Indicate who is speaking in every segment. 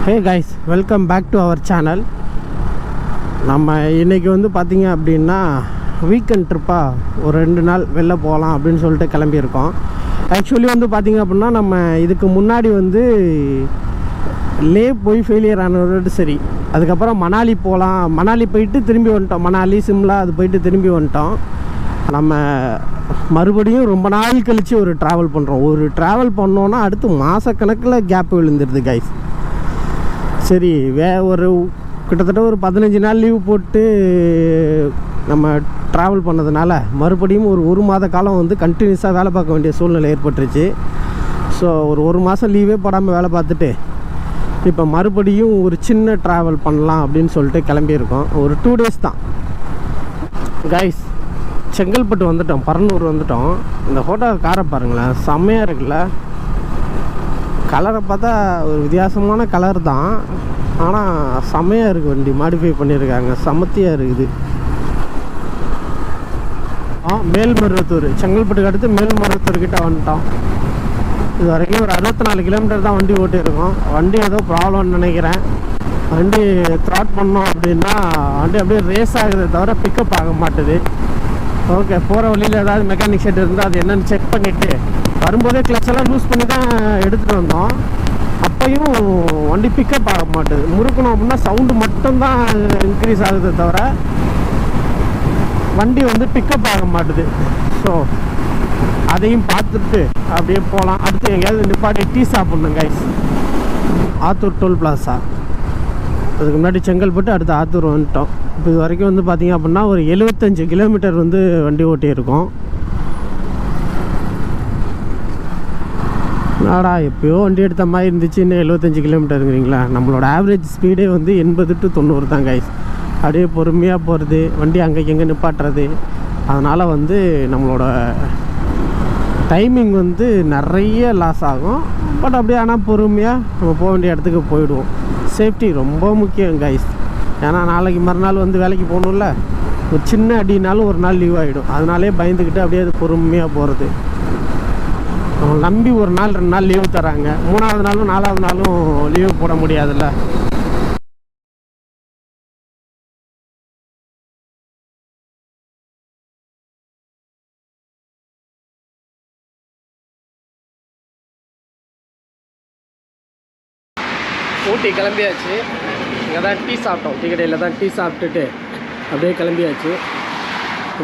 Speaker 1: Hey guys, welcome back to our channel. நம்ம இன்றைக்கி வந்து பார்த்திங்க அப்படின்னா வீக்கெண்ட் ட்ரிப்பாக ஒரு 2 நாள் வெளில போகலாம் அப்படின்னு சொல்லிட்டு கிளம்பியிருக்கோம். ஆக்சுவலி வந்து பார்த்திங்க அப்படின்னா நம்ம இதுக்கு முன்னாடி வந்து லே போய் ஃபெயிலியர் ஆனதோடு சரி, அதுக்கப்புறம் மணாலி போகலாம், மணாலி போயிட்டு திரும்பி வந்துட்டோம். மணாலி சிம்லா அது போயிட்டு திரும்பி வந்துட்டோம். நம்ம மறுபடியும் ரொம்ப நாள் கழித்து ஒரு ட்ராவல் பண்ணுறோம். ஒரு ட்ராவல் பண்ணோன்னா அடுத்து மாதக்கணக்கில் கேப் விழுந்துருது கைஸ். சரி, ஒரு கிட்டத்தட்ட ஒரு 15 நாள் லீவ் போட்டு நம்ம ட்ராவல் பண்ணதுனால மறுபடியும் ஒரு மாத காலம் வந்து கண்டினியூஸாக வேலை பார்க்க வேண்டிய சூழ்நிலை ஏற்பட்டுருச்சு. ஸோ ஒரு மாதம் லீவே போடாமல் வேலை பார்த்துட்டு இப்போ மறுபடியும் ஒரு சின்ன ட்ராவல் பண்ணலாம் அப்படின்னு சொல்லிட்டு கிளம்பியிருக்கோம். ஒரு 2 டேஸ் தான் கைஸ். செங்கல்பட்டு வந்துட்டோம், பரநூறு வந்துட்டோம். இந்த ஃபோட்டோ காரை பாருங்களேன், செம்மையாக இருக்குல்ல. கலரை பார்த்தா ஒரு வித்தியாசமான கலர் தான், ஆனால் செம்மையாக இருக்குது. வண்டி மாடிஃபை பண்ணியிருக்காங்க, செமத்தியாக இருக்குது. மேல்மருவத்தூர், செங்கல்பட்டுக்கு அடுத்து மேல்மருவத்தூர்கிட்ட வந்துட்டோம். இது வரைக்கும் ஒரு 64 கிலோமீட்டர் தான் வண்டி ஓட்டியிருக்கோம். வண்டி ஏதோ ப்ராப்ளம்னு நினைக்கிறேன். வண்டி த்ராட் பண்ணோம் அப்படின்னா வண்டி அப்படியே ரேஸ் ஆகுது தவிர பிக்கப் ஆக மாட்டுது. ஓகே, போகிற வழியில் ஏதாவது மெக்கானிக் ஷெட் இருந்தால் அது என்னென்னு செக் பண்ணிவிட்டு வரும்போதே கிளச்செல்லாம் லூஸ் பண்ணி தான் எடுத்துகிட்டு வந்தோம். அப்பையும் வண்டி பிக்கப் ஆக மாட்டுது. முறுக்கணும் அப்படின்னா சவுண்டு மட்டும்தான் இன்க்ரீஸ் ஆகுது தவிர வண்டி வந்து பிக்கப் ஆக மாட்டுது. ஸோ அதையும் பார்த்துட்டு அப்படியே போகலாம். அடுத்து எங்கேயாவது நிப்பாட்டி டீ சாப்பிட்ணும் கைஸ். ஆத்தூர் டோல் பிளாஸா, அதுக்கு முன்னாடி செங்கல்பட்டு, அடுத்து ஆத்தூர் வந்துட்டோம். இப்போ இது வரைக்கும் வந்து பார்த்திங்க அப்படின்னா ஒரு 75 கிலோமீட்டர் வந்து வண்டி ஓட்டியிருக்கோம். நாடா எப்போயோ வண்டி எடுத்த மாதிரி இருந்துச்சு, இன்னும் 75 கிலோமீட்டருங்கிறீங்களா? நம்மளோட ஆவரேஜ் ஸ்பீடே வந்து 80 to 90 தான் கைஸ். அப்படியே பொறுமையாக போகிறது, வண்டி அங்கேக்கு எங்கே நிப்பாட்டுறது. அதனால் வந்து நம்மளோட டைமிங் வந்து நிறைய லாஸ் ஆகும். பட் அப்படியே ஆனால் பொறுமையாக நம்ம போக வேண்டிய இடத்துக்கு போயிடுவோம். சேஃப்டி ரொம்ப முக்கியம் கைஸ். ஏன்னா நாளைக்கு மறுநாள் வந்து வேலைக்கு போகணும்ல. ஒரு சின்ன அடினாலும் ஒரு நாள் லீவ் ஆகிடும். அதனாலே பயந்துக்கிட்டு அப்படியே அது பொறுமையாக போகிறது. நம்ம நம்பி ஒரு நாள் 2 நாள் லீவு தராங்க, 3ஆவது நாளும் 4ஆவது நாளும் லீவு போட முடியாதுல்ல. ஊட்டி கிளம்பியாச்சு. இங்கே தான் டீ சாப்பிட்டோம், டீ கடையில் தான் டீ சாப்பிட்டுட்டு அப்படியே கிளம்பியாச்சு.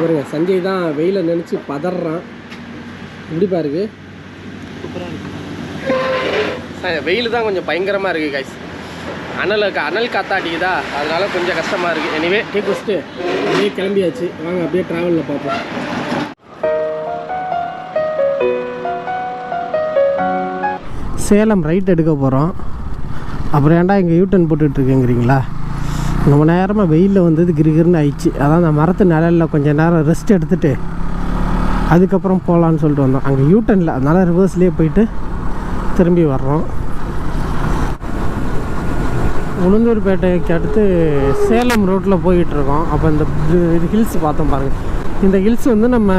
Speaker 1: பாருங்க, சஞ்சய் தான் வெயிலை நினச்சி பதறான். எப்படி பாருங்க, சூப்பராக இருக்குது. வெயில் தான் கொஞ்சம் பயங்கரமாக இருக்குது கைஸ். அனல் காத்தாட்டிக்குதா, அதனால கொஞ்சம் கஷ்டமாக இருக்குது. எனிவே டீ குடிச்சிட்டு அப்படியே கிளம்பியாச்சு. வாங்க அப்படியே ட்ராவலில் பார்ப்போம். சேலம் ரைட் எடுக்க போகிறோம். அப்புறம் ஏன்டா இங்கே யூட்டன் போட்டுட்ருக்கேங்கிறீங்களா? ரொம்ப நேரமாக வெயிலில் வந்தது கிருகிருன்னு ஆயிடுச்சு. அதான் அந்த மரத்து நிழலில் கொஞ்சம் நேரம் ரெஸ்ட் எடுத்துகிட்டு அதுக்கப்புறம் போகலான்னு சொல்லிட்டு வந்தோம். அங்கே யூட்டனில், அதனால் ரிவர்ஸ்லேயே போயிட்டு திரும்பி வர்றோம். உளுந்தூர்பேட்டைக்கு அடுத்து சேலம் ரோட்டில் போயிட்டுருக்கோம். அப்போ இந்த இது ஹில்ஸ் பார்த்தோம் பாருங்கள். இந்த ஹில்ஸ் வந்து நம்ம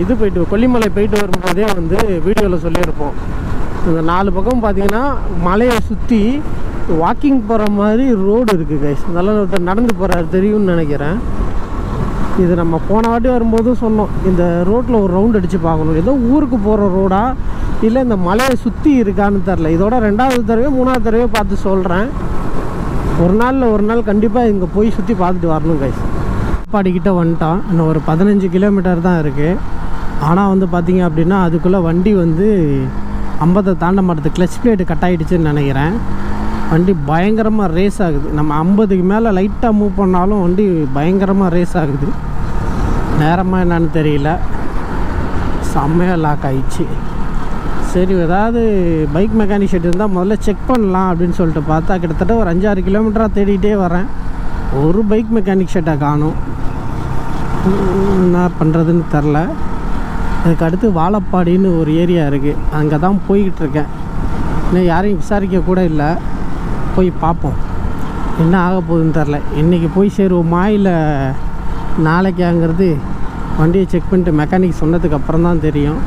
Speaker 1: இது போயிட்டு கொல்லிமலை போயிட்டு வரும்போதே வந்து வீடியோவில் சொல்லியிருப்போம். இந்த 4 பக்கம் பார்த்திங்கன்னா மலையை சுற்றி வாக்கிங் போகிற மாதிரி ரோடு இருக்குது கைஸ். அதெல்லாம் ஒருத்தர் நடந்து போகிறாரு, தெரியும்னு நினைக்கிறேன். இது நம்ம போன வாட்டி வரும்போதும் சொன்னோம், இந்த ரோட்டில் ஒரு ரவுண்ட் அடித்து பார்க்கணும். ஏதோ ஊருக்கு போகிற ரோடா இல்லை இந்த மலையை சுற்றி இருக்கான்னு தெரில. இதோட 2வது தடவை 3வது தடவை பார்த்து சொல்கிறேன். ஒரு நாள் கண்டிப்பாக இங்கே போய் சுற்றி பார்த்துட்டு வரணும் கைஸ். பாடிக்கிட்ட வந்துட்டோம். இன்னும் ஒரு 15 கிலோமீட்டர் தான் இருக்குது. ஆனால் வந்து பார்த்திங்க அப்படின்னா அதுக்குள்ளே வண்டி வந்து 50 தாண்ட மாட்டேது. கிளச் பிளேட்டு கட் ஆகிடுச்சுன்னு நினைக்கிறேன். வண்டி பயங்கரமாக ரேஸ் ஆகுது. நம்ம 50க்கு மேலே லைட்டாக மூவ் பண்ணாலும் வண்டி பயங்கரமாக ரேஸ் ஆகுது. நேரமாக என்னன்னு தெரியல, செம்மையாக லாக் ஆகிடுச்சு. சரி, ஏதாவது பைக் மெக்கானிக் ஷெட் இருந்தால் முதல்ல செக் பண்ணலாம் அப்படின்னு சொல்லிட்டு பார்த்தா கிட்டத்தட்ட ஒரு 5-6 கிலோமீட்டராக தேடிகிட்டே வரேன். ஒரு பைக் மெக்கானிக் ஷெட்டை காணும். என்ன பண்ணுறதுன்னு தெரில. அதுக்கு அடுத்து வாழப்பாடின்னு ஒரு ஏரியா இருக்குது, அங்கே தான் போய்கிட்டு இருக்கேன். இன்னும் யாரையும் விசாரிக்க கூட இல்லை. போய் பார்ப்போம் என்ன ஆக போகுதுன்னு தெரில. இன்றைக்கி போய் சேருவோமா இல்லை நாளைக்காங்கிறது வண்டியை செக் பண்ணிட்டு மெக்கானிக் சொன்னதுக்கு அப்புறம் தான் தெரியும்.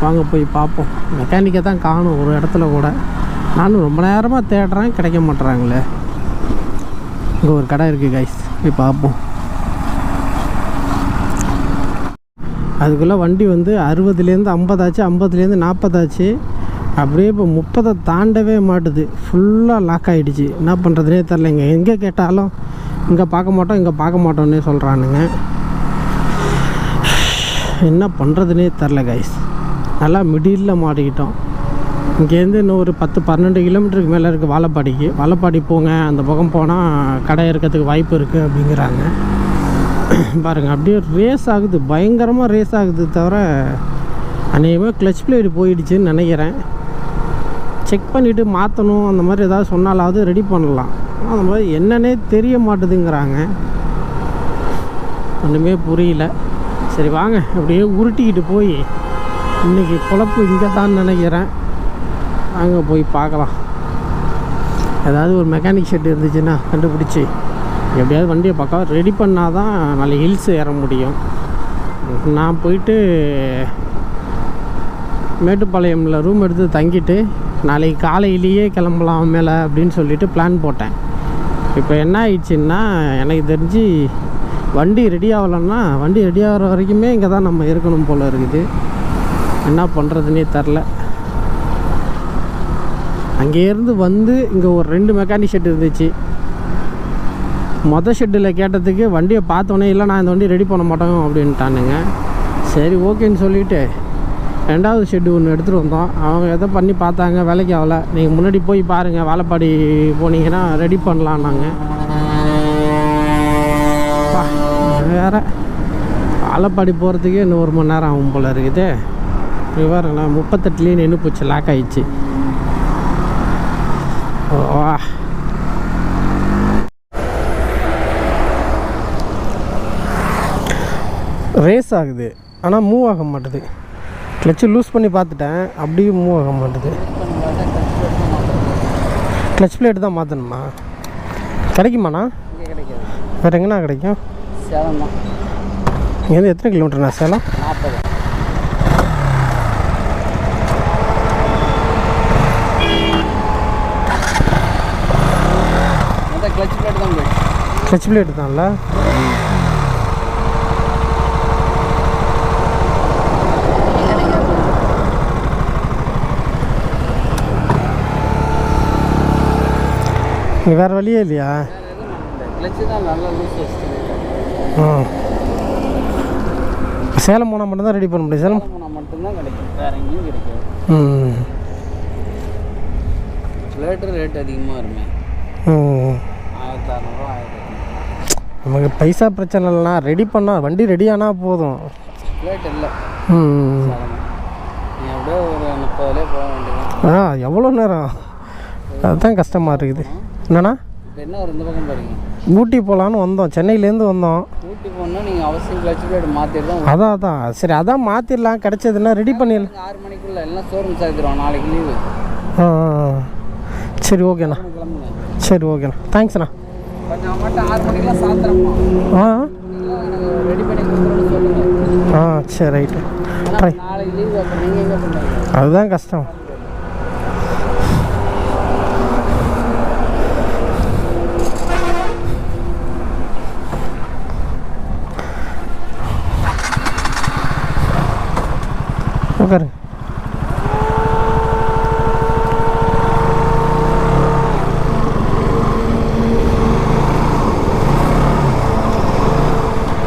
Speaker 1: வாங்க போய் பார்ப்போம். மெக்கானிக்கை தான் காணும் ஒரு இடத்துல கூட. நானும் ரொம்ப நேரமாக தேடுறேன், கிடைக்க மாட்டுறாங்களே. இங்கே ஒரு கடை இருக்குது கைஸ், போய் பார்ப்போம். அதுக்குள்ளே வண்டி வந்து 60லேருந்து 50 ஆச்சு, 50லேருந்து 40 ஆச்சு. அப்படியே இப்போ 30 தாண்டவே மாட்டுது. ஃபுல்லாக லாக் ஆகிடுச்சு. என்ன பண்ணுறதுனே தெரிலங்க. எங்கே கேட்டாலும் இங்கே பார்க்க மாட்டோம், இங்கே பார்க்க மாட்டோன்னே சொல்கிறானுங்க. என்ன பண்ணுறதுனே தெரில கைஸ். நல்லா மிடில் மாட்டிக்கிட்டோம். இங்கேருந்து இன்னும் ஒரு 10-12 கிலோமீட்டருக்கு மேலே இருக்குது வாழப்பாடிக்கு. வாழப்பாடி போங்க, அந்த பக்கம் போனால் கடை இருக்கிறதுக்கு வாய்ப்பு இருக்குது அப்படிங்கிறாங்க. பாருங்கள், அப்படியே ரேஸ் ஆகுது, பயங்கரமாக ரேஸ் ஆகுது. தவிர அநேகமாக கிளச் பிளேடு போயிடுச்சுன்னு நினைக்கிறேன். செக் பண்ணிவிட்டு மாற்றணும், அந்த மாதிரி ஏதாவது சொன்னாலாவது ரெடி பண்ணலாம். அந்த மாதிரி என்னன்னே தெரிய மாட்டுதுங்கிறாங்க. ஒன்றுமே புரியல. சரி வாங்க, அப்படியே உருட்டிக்கிட்டு போய் இன்றைக்கி பொழப்பு இங்கே தான் நினைக்கிறேன். அங்கே போய் பார்க்கலாம். ஏதாவது ஒரு மெக்கானிக் ஷெட் இருந்துச்சுன்னா கண்டுபிடிச்சி எப்படியாவது வண்டியை பார்க்க ரெடி பண்ணால் தான் நல்ல ஹில்ஸ் ஏற முடியும். நான் போயிட்டு மேட்டுப்பாளையமில் ரூம் எடுத்து தங்கிட்டு நாளைக்கு காலையிலேயே கிளம்பலாம் மேலே அப்படின்னு சொல்லிட்டு பிளான் போட்டேன். இப்போ என்ன ஆயிடுச்சுன்னா, எனக்கு தெரிஞ்சு வண்டி ரெடி ஆகலைன்னா வண்டி ரெடி ஆகிற வரைக்குமே இங்கே தான் நம்ம இருக்கணும் போல் இருக்குது. என்ன பண்ணுறதுனே தெரில. அங்கேருந்து வந்து இங்கே ஒரு 2 மெக்கானிக் ஷெட் இருந்துச்சு. மொதல் ஷெட்டில் கேட்டதுக்கு வண்டியை பார்த்தோன்னே இல்லை நான் இந்த வண்டி ரெடி பண்ண மாட்டோம் அப்படின்ட்டானுங்க. சரி ஓகேன்னு சொல்லிவிட்டு 2வது ஷெட்டு ஒன்று எடுத்துகிட்டு வந்தோம். அவங்க எதை பண்ணி பார்த்தாங்க, வேலைக்கு ஆகலை. நீங்கள் முன்னாடி போய் பாருங்கள், வாழப்பாடி போனீங்கன்னா ரெடி பண்ணலான்னாங்க. வேறு வாழப்பாடி போகிறதுக்கே இன்னும் 1 மணி நேரம் ஆகும் போல் இருக்குது. பாருங்களா, 38லேயே நின்று போச்சு, லாக் ஆகிடுச்சு. வா, ரேஸ் ஆகுது ஆனால் மூவ் ஆக மாட்டுது. கிளச்சு லூஸ் பண்ணி பார்த்துட்டேன், அப்படியே மூவ் ஆக மாட்டுது. கிளச் பிளேட் தான் மாற்றணுமா? கிடைக்குமாண்ணா? வேறு எங்கேண்ணா கிடைக்கும்?
Speaker 2: சேலம் தான்.
Speaker 1: இங்கேருந்து எத்தனை கிலோமீட்டர்ண்ணா சேலம்?
Speaker 2: 40. கிளச் பிளேட் தான்.
Speaker 1: கிளச் பிளேட் தான்ல. வேறு வழியே இல்லையா?
Speaker 2: கிளச்சு தான் நல்லா லூஸ் வச்சுட்டு.
Speaker 1: சேலம் போனால் மட்டும்தான் ரெடி பண்ண முடியும். சேலம்
Speaker 2: போனால் மட்டும்தான் கிடைக்கும், வேறு எங்கேயும் கிடைக்கும். பிளேட்டு ரேட் அதிகமாக வருமே. 1600
Speaker 1: நமக்கு பைசா பிரச்சனை இல்லைனா ரெடி பண்ணால் வண்டி ரெடி ஆனால் போதும்.
Speaker 2: பிளேட் இல்லை. நீ அப்படியே ஒரு 30 போக வேண்டியது.
Speaker 1: எவ்வளோ நேரம்? அதுதான் கஷ்டமாக இருக்குது. என்னண்ணா
Speaker 2: என்ன ஒரு இந்த பக்கம் பாருங்க,
Speaker 1: ஊட்டி போகலான்னு வந்தோம், சென்னையிலேருந்து வந்தோம்.
Speaker 2: ஊட்டி போனால் நீங்கள் அவசியம் கிளச் பிளேட் மாற்றிடலாம்.
Speaker 1: அதான் சரி, அதான் மாற்றிடலாம். கிடைச்சதுன்னா ரெடி பண்ணிடலாம்.
Speaker 2: 6 மணிக்குள்ளே எல்லாம் ஷோரூம் சேர்த்துருவோம். நாளைக்கு லீவு.
Speaker 1: சரி ஓகேண்ணா. சரி ஓகேண்ணா, தேங்க்ஸ்ண்ணா.
Speaker 2: கொஞ்சம் மட்டும் 6 மணிக்கெலாம் சாத்திரமா ரெடி பண்ணி கொடுத்துருன்னு சொல்லுங்கள்.
Speaker 1: சரி ரைட்டு. ட்ரை.
Speaker 2: நாளைக்கு லீவு. அப்புறம் நீங்கள் எங்கே பண்ணுறீங்க?
Speaker 1: அதுதான் கஷ்டம். உட்காரு.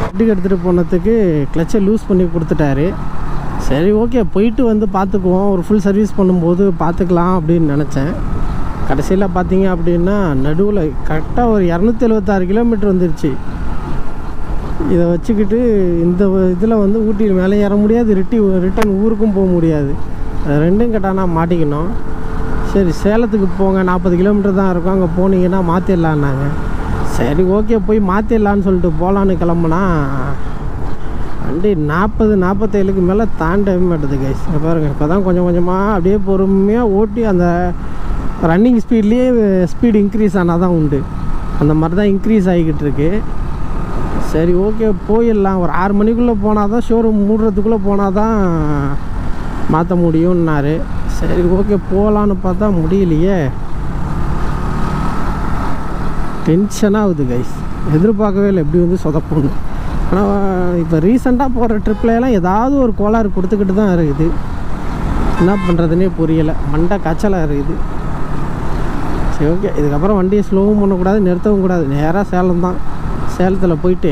Speaker 1: வண்டிக்கு எடுத்துகிட்டு போனதுக்கு கிளச்சை லூஸ் பண்ணி கொடுத்துட்டாரு. சரி ஓகே, போயிட்டு வந்து பார்த்துக்குவோம், ஒரு ஃபுல் சர்வீஸ் பண்ணும்போது பார்த்துக்கலாம் அப்படின்னு நினச்சேன். கடைசியில் பார்த்தீங்க அப்படின்னா நடுவில் கரெக்டாக ஒரு 276 கிலோமீட்டர் வந்துருச்சு. இதை வச்சுக்கிட்டு இந்த இதில் வந்து ஊட்டி மேலே ஏற முடியாது, ரிட்டன் ஊருக்கும் போக முடியாது. அது ரெண்டும் கேட்டானா மாட்டிக்கணும். சரி சேலத்துக்கு போங்க, 40 கிலோமீட்டர் தான் இருக்கும், அங்கே போனீங்கன்னா மாற்றிடலான்னாங்க. சரி ஓகே, போய் மாற்றிடலான்னு சொல்லிட்டு போகலான்னு கிளம்புனா வண்டி 40-47க்கு மேலே தாண்டவே மாட்டுது கைஸ். பாருங்கள், இப்போ தான் கொஞ்சம் கொஞ்சமாக அப்படியே பொறுமையாக ஓட்டி அந்த ரன்னிங் ஸ்பீட்லேயே ஸ்பீடு இன்க்ரீஸ் ஆனால் தான் உண்டு. அந்த மாதிரி தான் இன்க்ரீஸ் ஆகிக்கிட்டு இருக்கு. சரி ஓகே, போயிடலாம். ஒரு 6 மணிக்குள்ளே போனால் தான், ஷோரூம் மூடுறதுக்குள்ளே போனால் தான் மாற்ற முடியும்னாரு. சரி ஓகே போகலான்னு பார்த்தா முடியலையே. டென்ஷனாக ஆகுது கைஸ். எதிர்பார்க்கவே இல்லை எப்படி வந்து சொதப்பணும். ஆனால் இப்போ ரீசெண்டாக போகிற ட்ரிப்லாம் ஏதாவது ஒரு கோளாறு கொடுத்துக்கிட்டு தான் இருக்குது. என்ன பண்ணுறதுனே புரியலை. மண்டை காய்ச்சலாக இருக்குது. சரி ஓகே, இதுக்கப்புறம் வண்டியை ஸ்லோவும் பண்ணக்கூடாது, நிறுத்தவும் கூடாது. நேராக சேலம் தான். சேலத்தில் போயிட்டு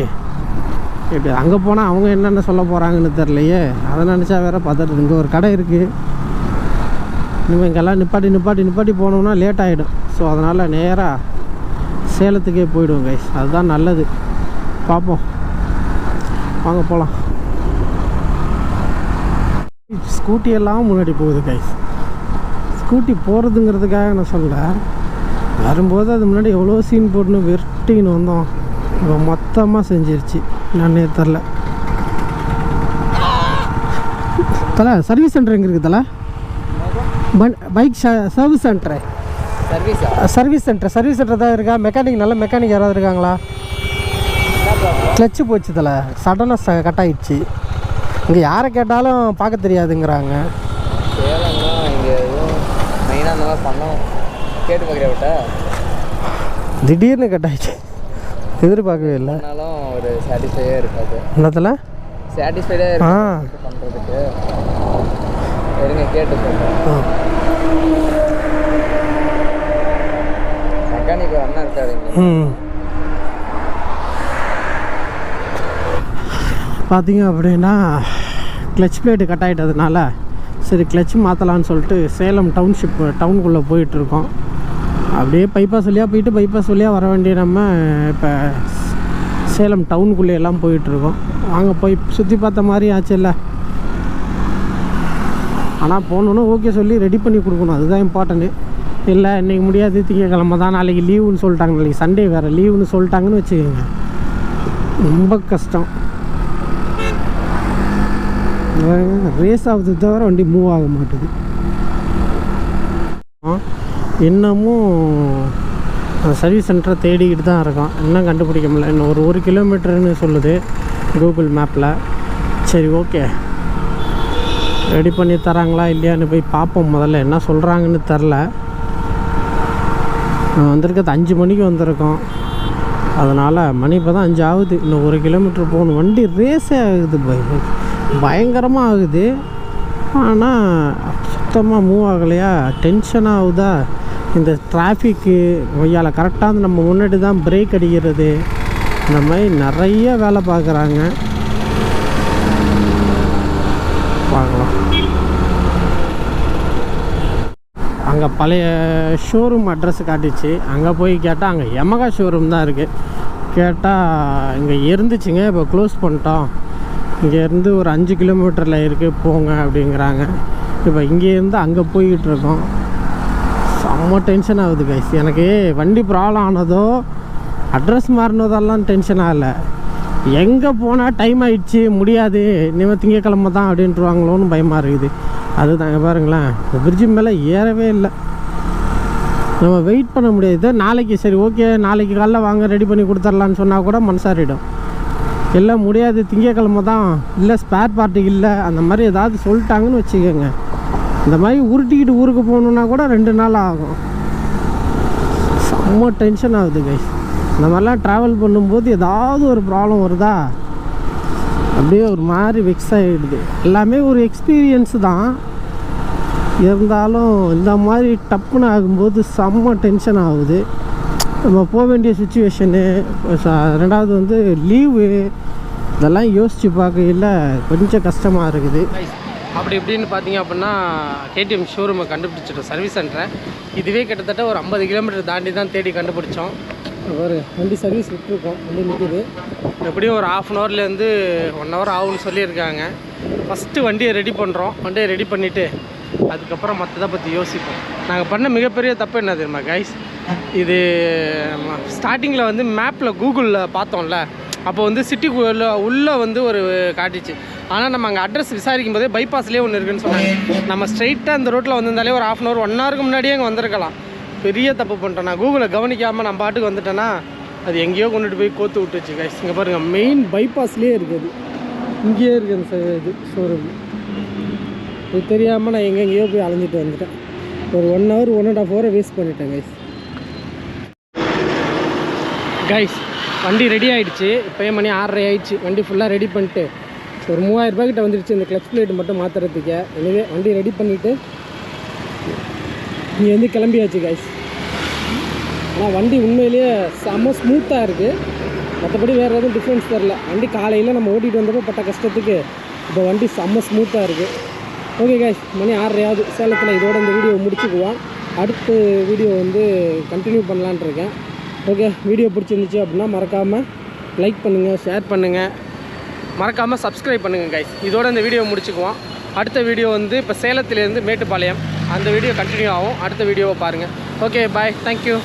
Speaker 1: எப்படி அங்கே போனால் அவங்க என்னென்ன சொல்ல போகிறாங்கன்னு தெரிலையே. அதை நினச்சா வேறு பார்த்துட்டு இங்கே ஒரு கடை இருக்குது. இனிமேல் இங்கெல்லாம் நிப்பாட்டி போனோம்னா லேட் ஆகிடும். ஸோ அதனால் நேராக சேலத்துக்கே போயிடுவோம் கைஸ். அதுதான் நல்லது. பார்ப்போம், வாங்க போகலாம். ஸ்கூட்டி எல்லாம் முன்னாடி போகுது கைஸ். ஸ்கூட்டி போகிறதுங்கிறதுக்காக நான் சொல்ல, வரும்போது அது முன்னாடி எவ்வளோ சீன் போட்டுன்னு வெட்டின்னு வந்தோம். இப்போ மொத்தமாக செஞ்சிருச்சு. நானே தெரில. தலை சர்வீஸ் சென்டர் எங்கே இருக்குது? தலை bike service centre. Service centre தான் இருக்கா? மெக்கானிக் நல்ல மெக்கானிக் யாராவது இருக்காங்களா? கிளச்சு போச்சு தலை, சடனாக கட் ஆகிடுச்சு. இங்கே யாரை கேட்டாலும் பார்க்க தெரியாதுங்கிறாங்க. திடீர்னு கட் ஆகிடுச்சு, எதிர்பார்க்கவே இல்லை.
Speaker 2: ஒரு சாட்டிஸ்ஃபைடாக இருக்காது.
Speaker 1: என்னத்தில்
Speaker 2: சாட்டிஸ்ஃபைடாக இருக்கு பண்ணுறதுக்கு. இருங்க கேட்டு சொல்கிறேன். மெக்கானிக் அண்ணா இருக்காதுங்க.
Speaker 1: பார்த்தீங்க அப்படின்னா கிளச் பிளேட்டு கட் ஆகிட்டதுனால சரி கிளச் மாற்றலான்னு சொல்லிட்டு சேலம் டவுனுக்குள்ளே போயிட்டுருக்கோம். அப்படியே பைபாஸ் வழியாக போயிட்டு பைபாஸ் வழியாக வர வேண்டிய நம்ம இப்போ சேலம் டவுனுக்குள்ளே எல்லாம் போயிட்டுருக்கோம். வாங்க போய் சுற்றி பார்த்த மாதிரி ஆச்சு இல்லை. ஆனால் போகணுன்னு ஓகே சொல்லி ரெடி பண்ணி கொடுக்கணும், அதுதான் இம்பார்ட்டன்ட்டு. இல்லை இன்றைக்கி முடியாது, திங்கக்கிழமை தான், நாளைக்கு லீவுன்னு சொல்லிட்டாங்க, நாளைக்கு சண்டே வேறு லீவுன்னு சொல்லிட்டாங்கன்னு வச்சுக்கோங்க, ரொம்ப கஷ்டம். ரேஸ் ஆகுது தவிர வண்டி மூவ் ஆக மாட்டுது. இன்னமும் சர்வீஸ் சென்டரை தேடிக்கிட்டு தான் இருக்கோம், இன்னும் கண்டுபிடிக்க முடியல. இன்னும் ஒரு 1 கிலோமீட்டர்னு சொல்லுது கூகுள் மேப்பில். சரி ஓகே, ரெடி பண்ணி தராங்களா இல்லையான்னு போய் பார்ப்போம். முதல்ல என்ன சொல்கிறாங்கன்னு தெரில. வந்திருக்கிறது 5 மணிக்கு வந்திருக்கோம், அதனால் மணி இப்போ தான் 5 ஆகுது. இன்னும் 1 கிலோமீட்டர் போகணும். வண்டி ரேஸே ஆகுது, பயங்கரமாக ஆகுது. ஆனால் சுத்தமாக மூவ் ஆகலையா, டென்ஷன் ஆகுதா. இந்த டிராஃபிக்கு ஒய்யால் கரெக்டாக நம்ம முன்னாடி தான் பிரேக் அடிக்கிறது, இந்த மாதிரி நிறைய வேலை பார்க்குறாங்க. பார்க்கலாம். அங்கே பழைய ஷோரூம் அட்ரஸ் காட்டிச்சு. அங்கே போய் கேட்டால் அங்கே யமகா ஷோரூம் தான் இருக்குது. கேட்டால் இங்கே இருந்துச்சுங்க, இப்போ க்ளோஸ் பண்ணிட்டோம், இங்கேருந்து ஒரு 5 கிலோமீட்டரில் இருக்குது போங்க அப்படிங்கிறாங்க. இப்போ இங்கேருந்து அங்கே போய்கிட்டு இருக்கோம். செம்ம டென்ஷன் ஆகுது கைஸ். எனக்கு வண்டி ப்ராப்ளம் ஆனதோ அட்ரஸ் மாறினதெல்லாம் டென்ஷன் ஆகலை, எங்கே போனால் டைம் ஆகிடுச்சு முடியாது, இனிமேல் திங்கக்கிழமை தான் அப்படின்ட்டுருவாங்களோன்னு பயமாக இருக்குது. அதுதாங்க பாருங்களேன், இந்த பிரிட்ஜு மேலே ஏறவே இல்லை. நம்ம வெயிட் பண்ண முடியாது. நாளைக்கு சரி ஓகே, நாளைக்கு காலைல வாங்க ரெடி பண்ணி கொடுத்துர்லான்னு சொன்னால் கூட மனசாரிடும். எல்லாம் முடியாது, திங்கக்கிழமை தான், இல்லை ஸ்பேர் பார்ட்டி இல்லை, அந்த மாதிரி ஏதாவது சொல்லிட்டாங்கன்னு வச்சுக்கோங்க, இந்த மாதிரி உருட்டிக்கிட்டு ஊருக்கு போகணுன்னா கூட 2 நாள் ஆகும். செம்ம டென்ஷன் ஆகுது கைஸ். இந்த மாதிரிலாம் ட்ராவல் பண்ணும்போது ஏதாவது ஒரு ப்ராப்ளம் வருதா, அப்படியே ஒரு மாதிரி வெக்ஸ் ஆகிடுது. எல்லாமே ஒரு எக்ஸ்பீரியன்ஸு தான், இருந்தாலும் இந்த மாதிரி டப்புன்னு ஆகும்போது செம்ம டென்ஷன் ஆகுது. நம்ம போக வேண்டிய சுச்சுவேஷனு, ரெண்டாவது வந்து லீவு, இதெல்லாம் யோசித்து பார்க்கையில் கொஞ்சம் கஷ்டமாக இருக்குது. அப்படி இப்படின்னு பார்த்தீங்க அப்படின்னா கேடிஎம் ஷோரூமை கண்டுபிடிச்சிட்டோம், சர்வீஸ் சென்டரை. இதுவே கிட்டத்தட்ட ஒரு 50 கிலோமீட்டர் தாண்டி தான் தேடி கண்டுபிடிச்சோம். ஒரு வண்டி சர்வீஸ் விட்டுருக்கோம், வண்டி நிற்குது. எப்படியும் ஒரு 1/2 ஹவர்லேருந்து 1 ஹவர் ஆகும்னு சொல்லியிருக்காங்க. ஃபஸ்ட்டு வண்டியை ரெடி பண்ணுறோம். வண்டியை ரெடி பண்ணிவிட்டு அதுக்கப்புறம் மற்றதை பற்றி யோசிப்போம். நாங்கள் பண்ண மிகப்பெரிய தப்பு என்ன தெரியுமா கைஸ், இது ஸ்டார்டிங்கில் வந்து மேப்பில் கூகுளில் பார்த்தோம்ல, அப்போ வந்து சிட்டிக்குள்ளே உள்ளே வந்து ஒரு காட்டிச்சு. ஆனால் நம்ம அங்கே அட்ரஸ் விசாரிக்கும் போதே பைபாஸ்லேயே ஒன்று இருக்குதுன்னு சொன்னாங்க. நம்ம ஸ்ட்ரைட்டாக அந்த ரோட்டில் வந்திருந்தாலே ஒரு 1/2 ஹவர் 1 ஹவருக்கு முன்னாடியே அங்கே வந்திருக்கலாம். பெரிய தப்பு பண்ணிட்டேன் நான், கூகுளை கவனிக்காமல் நான் பாட்டுக்கு வந்துட்டேன்னா அது எங்கேயோ கொண்டுட்டு போய் கோத்து விட்டுச்சு கைஸ். இங்கே பாருங்கள், மெயின் பைபாஸ்லேயே இருக்குது, இங்கேயே இருக்குது அந்த இது ஷோரூம். இது தெரியாமல் நான் எங்கெங்கேயோ போய் அலைஞ்சிட்டு வந்துட்டேன். ஒரு 1 hour 1.5 hour வேஸ்ட் பண்ணிட்டேன் கைஸ். வண்டி ரெடி ஆகிடுச்சு. இப்போயே மணி 6:30 ஆகிடுச்சு. வண்டி ஃபுல்லாக ரெடி பண்ணிட்டு ஒரு 3000 ரூபாய் கிட்ட வந்துடுச்சு இந்த கிளச் பிளேட் மட்டும் மாற்றுறதுக்கு. எனவே வண்டி ரெடி பண்ணிவிட்டு இங்கே வந்து கிளம்பியாச்சு கைஸ். ஆனால் வண்டி உண்மையிலேயே செம்ம ஸ்மூத்தாக இருக்குது. மற்றபடி வேறு எதுவும் டிஃப்ரென்ஸ் தெரில. வண்டி காலையில் நம்ம ஓட்டிகிட்டு வந்தப்போ பட்ட கஷ்டத்துக்கு இப்போ வண்டி செம்ம ஸ்மூத்தாக இருக்குது. ஓகே கைஸ், மணி 6:30 ஆகுது சேலத்தில். இதோட இந்த வீடியோ முடிச்சுக்குவோம். அடுத்த வீடியோ வந்து கண்டினியூ பண்ணலான் இருக்கேன். ஓகே, வீடியோ பிடிச்சிருந்துச்சு அப்படின்னா மறக்காமல் லைக் பண்ணுங்கள், ஷேர் பண்ணுங்கள், மறக்காமல் சப்ஸ்கிரைப் பண்ணுங்கள் கைஸ். இதோட இந்த வீடியோ முடிச்சுக்குவோம். அடுத்த வீடியோ வந்து இப்போ சேலத்துலேருந்து மேட்டுப்பாளையம் அந்த வீடியோ கண்டினியூ ஆகும். அடுத்த வீடியோவை பாருங்கள். ஓகே, பாய், தேங்க்யூ.